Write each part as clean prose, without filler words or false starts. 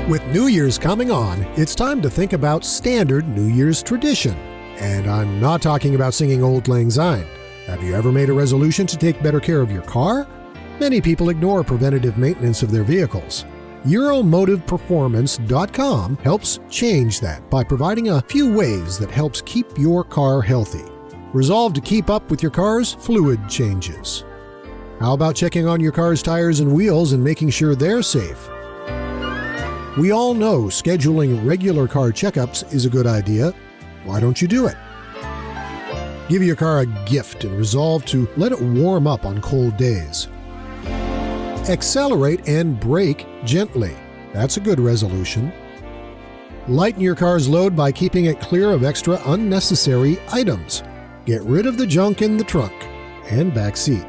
With New Year's coming on, it's time to think about standard New Year's tradition. And I'm not talking about singing Auld Lang Syne. Have you ever made a resolution to take better care of your car? Many people ignore preventative maintenance of their vehicles. EuroMotivePerformance.com helps change that by providing a few ways that helps keep your car healthy. Resolve to keep up with your car's fluid changes. How about checking on your car's tires and wheels and making sure they're safe? We all know scheduling regular car checkups is a good idea. Why don't you do it? Give your car a gift and resolve to let it warm up on cold days. Accelerate and brake gently. That's a good resolution. Lighten your car's load by keeping it clear of extra unnecessary items. Get rid of the junk in the trunk and back seat.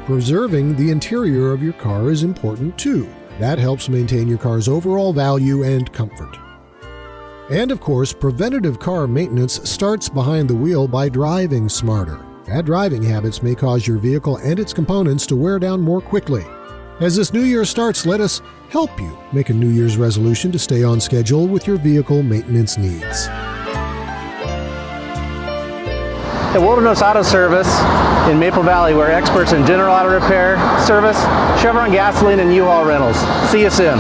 Preserving the interior of your car is important too. That helps maintain your car's overall value and comfort. And of course, preventative car maintenance starts behind the wheel by driving smarter. Bad driving habits may cause your vehicle and its components to wear down more quickly. As this new year starts, let us help you make a New Year's resolution to stay on schedule with your vehicle maintenance needs. At Wilderness Auto Service in Maple Valley, we're experts in general auto repair, service, Chevron gasoline, and U-Haul rentals. See you soon.